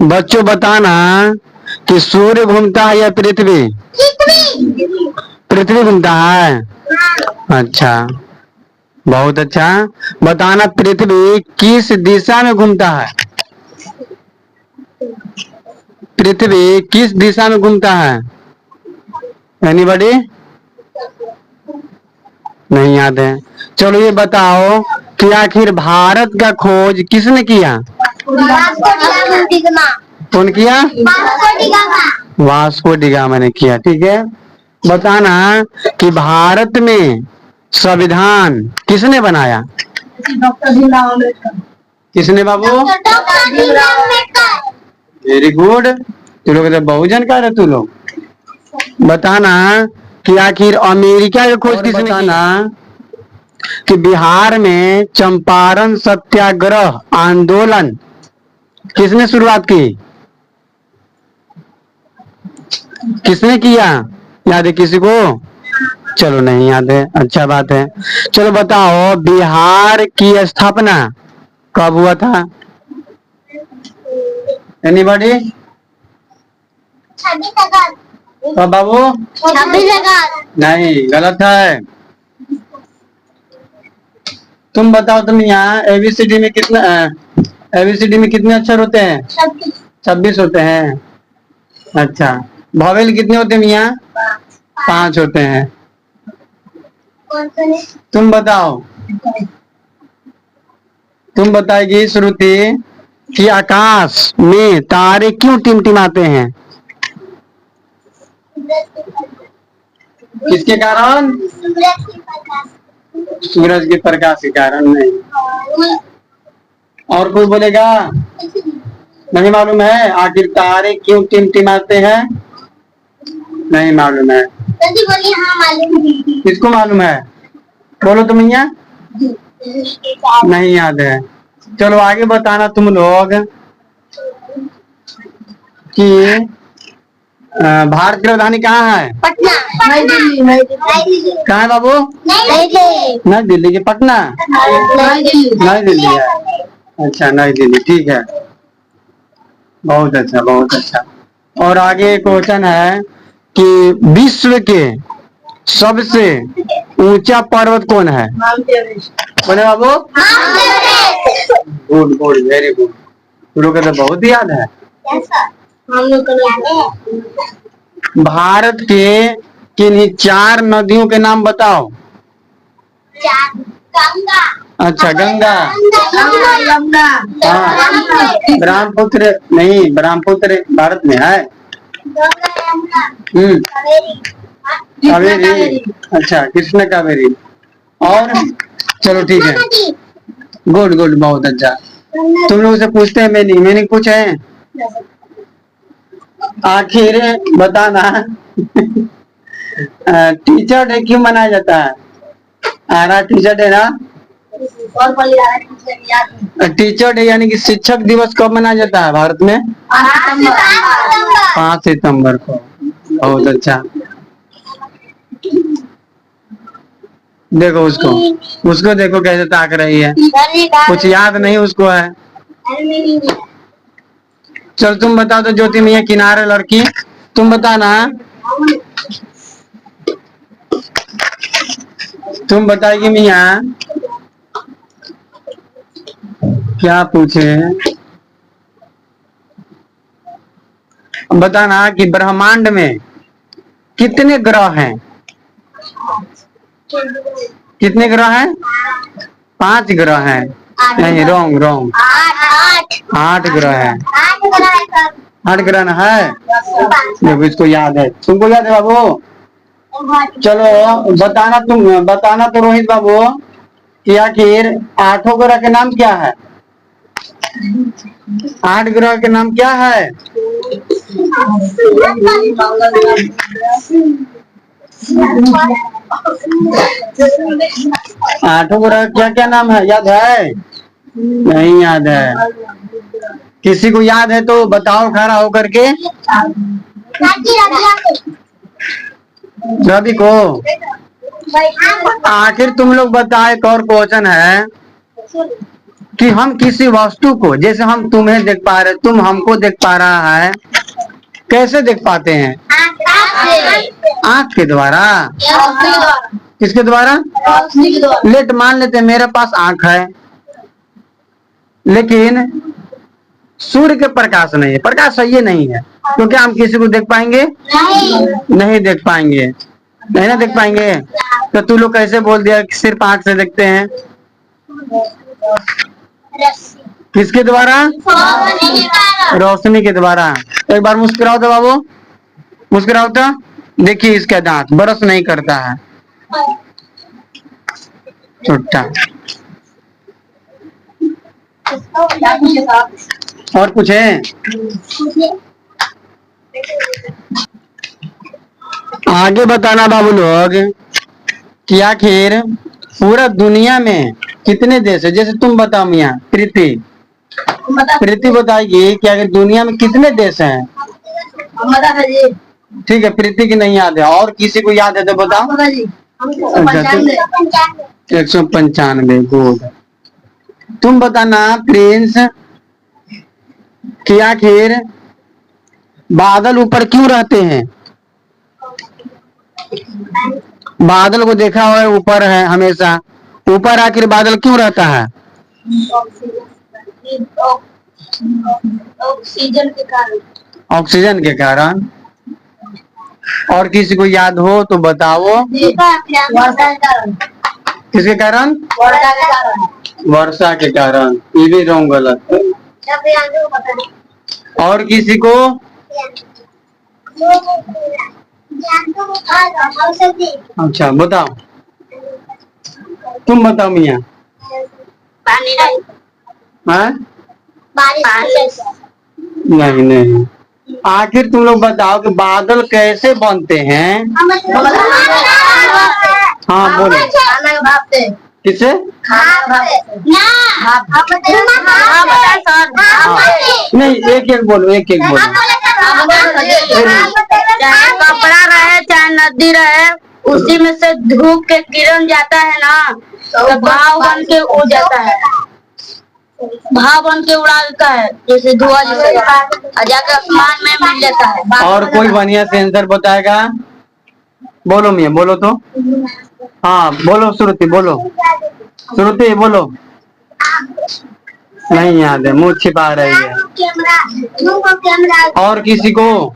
बच्चों बताना कि सूर्य घूमता है या पृथ्वी? पृथ्वी घूमता है। अच्छा, बहुत अच्छा। बताना पृथ्वी किस दिशा में घूमता है? पृथ्वी किस दिशा में घूमता है? एनीबॉडी? नहीं याद है। चलो ये बताओ कि आखिर भारत का खोज किसने किया? कौन किया? वास्को डी गामा ने किया। ठीक है। बताना कि भारत में संविधान किसने बनाया? डॉक्टर भीमराव अम्बेडकर। किसने बाबू? Very good. तू लोग तो बहुत जानकार है तू लोग। बताना कि आखिर अमेरिका का खोज किसने किया? कि बिहार में चंपारण सत्याग्रह आंदोलन किसने शुरुआत की? किसने किया? याद है किसी को? चलो नहीं याद है, अच्छा बात है। चलो बताओ बिहार की स्थापना कब हुआ था? एनीबॉडी? 26 अगस्त। कब बाबू? 26 अगस्त। नहीं, गलत है। तुम बताओ, तुम यहाँ एबीसीडी में कितने अक्षर होते हैं? 26 होते हैं। अच्छा, वॉवेल कितने होते हैं मियाँ? 5 होते हैं। तुम बताओ। तुम बताएगी श्रुति कि आकाश में तारे क्यों टिमटिमाते हैं? किसके कारण? सूरज के प्रकाश के कारण। नहीं। और कोई बोलेगा? नहीं मालूम है। आखिर तारे क्यों टिमटिमाते हैं? नहीं मालूम है। हाँ मालूम है। किसको मालूम है? बोलो तुम यहाँ। नहीं याद है। चलो आगे बताना तुम लोग कि भारत की राजधानी कहाँ है? पटना। नई दिल्ली। कहाँ है बाबू? नई दिल्ली की पटना? नई दिल्ली है। अच्छा, नई दिल्ली। ठीक है, बहुत अच्छा, बहुत अच्छा। और आगे क्वेश्चन है कि विश्व के सबसे ऊंचा पर्वत कौन है? बोले बाबू? Good good, very good. तुम लोग तो बहुत याद है। भारत के किन्हीं 4 नदियों के नाम बताओ। गंगा। अच्छा, गंगा। यमुना। ब्रह्मपुत्र नहीं, ब्रह्मपुत्र भारत में है। कावेरी। अच्छा, कृष्ण कावेरी। और चलो ठीक है, गुड गुड, बहुत अच्छा। तुम लोग से पूछते हैं, मैंने पूछे हैं। आखिर बताना टीचर डे क्यों मनाया जाता है? टीचर डे ना? टीचर डे यानी कि शिक्षक दिवस कब मनाया जाता है भारत में? 5 सितंबर को। बहुत अच्छा। देखो उसको देखो कैसे ताक रही है। कुछ याद नहीं उसको है। चल तुम बताओ तो, ज्योति मियाँ किनारे लड़की, तुम बताना। तुम बताएगी मियाँ, क्या पूछे? बताना कि ब्रह्मांड में कितने ग्रह हैं? कितने ग्रह हैं? 5 ग्रह हैं। नहीं, रॉन्ग रॉन्ग। 8 ग्रह हैं। 8 ग्रह ना है। देखो इसको याद है, तुमको याद है बाबू? चलो बताना तो रोहित बाबू कि आखिर 8 ग्रह के नाम क्या है? 8 ग्रह के नाम क्या है? 8 ग्रह क्या क्या नाम है? याद है? नहीं याद है। किसी को याद है तो बताओ खड़ा होकर के। रवि को। आखिर तुम लोग बताए, एक और क्वेश्चन है कि हम किसी वस्तु को, जैसे हम तुम्हें देख पा रहे, तुम हमको देख पा रहा है, कैसे देख पाते हैं? आँख के द्वारा। किसके द्वारा? लेट मान लेते हैं मेरे पास आँख है, लेकिन सूर्य के प्रकाश नहीं है, प्रकाश सही नहीं है, तो क्या हम किसी को देख पाएंगे? नहीं देख पाएंगे, नहीं ना देख पाएंगे। तो तू लोग कैसे बोल दिया कि सिर्फ आँख से देखते हैं? किसके द्वारा? रोशनी के द्वारा। एक बार मुस्कुराओ तो बाबू, मुस्कुराओ तो। देखिए इसका दांत ब्रश नहीं करता है, छोटा। और कुछ है? आगे बताना बाबू लोग कि आखिर पूरा दुनिया में कितने देश है? जैसे तुम बताओ मियाँ, प्रीति बताएगी कि अगर दुनिया में कितने देश हैं? ठीक है, प्रीति की नहीं याद है, और किसी को याद है तो बताओ। 195। गुड। तुम बताना प्रिंस कि आखिर बादल ऊपर क्यों रहते हैं? बादल को देखा हुआ है, ऊपर है हमेशा, ऊपर आखिर बादल क्यों रहता है? ऑक्सीजन के कारण। और किसी को याद हो तो बताओ। किसके कारण? वर्षा के कारण। ये भी रॉन्ग, गलत। और किसी को? अच्छा बताओ, तुम बताओ मियाँ। नहीं नहीं, आखिर तुम लोग बताओ कि बादल कैसे बनते हैं? हाँ बोलो। किसे? नहीं, एक एक बोलो, एक एक बोलो। चाहे कपड़ा रहे चाहे नदी रहे, उसी में से धूप के किरण जाता है ना, तो भाव बन के उड़ जाता है, भाव बन के उड़ा देता है, जैसे धुआं जैसे, जाकर आसमान में मिल जाता है। और कोई बढ़िया से आंसर बताएगा? बोलो मियाँ, बोलो तो। हाँ बोलो श्रुति, बोलो श्रुति, बोलो। नहीं याद है, मुंह छिपा रही है। और किसी को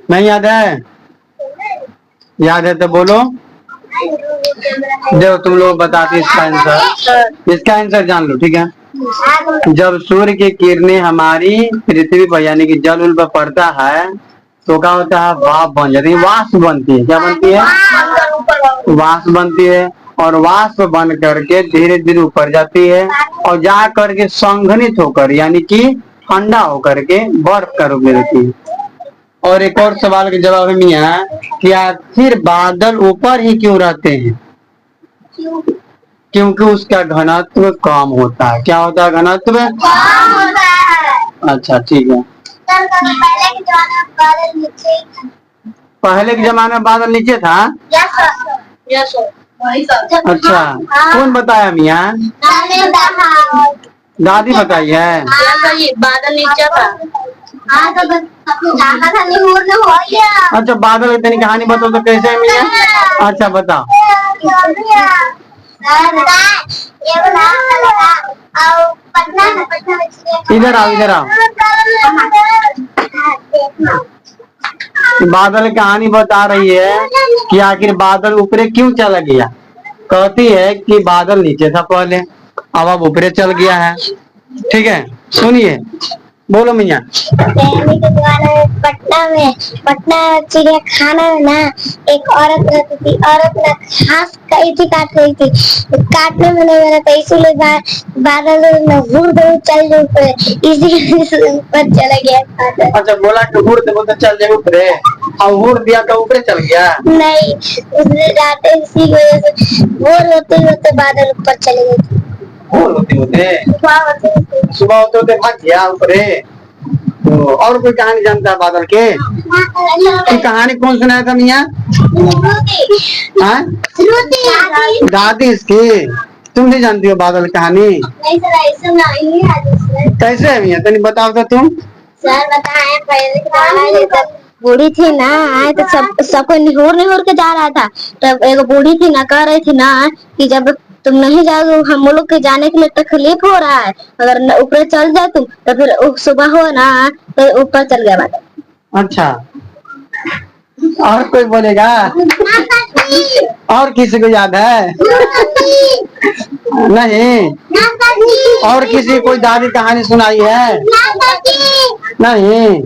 नहीं याद है? याद है तो बोलो। देखो तुम लोग बताते इसका आंसर, इसका आंसर जान लो, ठीक है। जब सूर्य की किरणें हमारी पृथ्वी पर यानी कि जल उल पर पड़ता है तो क्या होता है? भाप बन जाती है, वाष्प बनती है। क्या बनती है? वाष्प बनती है, और वाष्प बन करके धीरे धीरे ऊपर जाती है, और जा करके संघनित होकर यानी कि ठंडा होकर के बर्फ का रूप में रहती है। और एक और सवाल के जवाब में है कि आखिर बादल ऊपर ही क्यों रहते हैं? क्योंकि उसका घनत्व कम होता है। क्या होता है? घनत्व। अच्छा ठीक है। पहले के जमाने में बादल नीचे था? अच्छा, कौन बताया मियाँ? दादी बताई है। बादल नीचे था। अच्छा, बादल इतनी कहानी बताओ तो कैसे है मियाँ? अच्छा बताओ। इधर आओ, इधर आओ। बादल कहानी बता रही है कि आखिर बादल ऊपरे क्यों चला गया। कहती है कि बादल नीचे था पहले, अब ऊपरे चल गया है। ठीक है, सुनिए, बोलो मियाँ। पहले के जमाने में पटना चिड़िया खाना में ना एक औरत रहती थी। औरत ना घास काट रही थी, काटने में नहीं मिला था, इसीलिए बादल में हुड़ चल जाए ऊपर, इसी ऊपर चला गया। अच्छा, बोला कि हुड़ दे तो चल जाए ऊपरे, और हुड़ दिया तो ऊपरे चल गया। नहीं, उसने जाते इसी वजह से भोर होते बादल ऊपर चले गए। सुबह होते भाग गया ऊपरे। तो और कोई कहानी जानता है बादल के? की कहानी कौन सुनाया था मियाँ? दादी इसकी। तुम नहीं जानती हो बादल कहानी? नहीं सर, ऐसा नहीं है। कैसे है मियाँ, तनी बताओ तो तुम। सर बताएं, पहले के जमाने में जब बूढ़ी थी ना, आए तो सबको निहुर निहुर के जा रहा था। तब एक बूढ़ी थी ना, कह रही थी ना कि जब तुम नहीं जाओगे हम लोग के जाने के लिए तकलीफ हो रहा है, अगर ऊपर चल जाए तुम तो फिर सुबह हो ना तो ऊपर चल गया बादल। अच्छा, और कोई बोलेगा? और किसी को याद है? नहीं। और किसी कोई दादी कहानी सुनाई है? नहीं।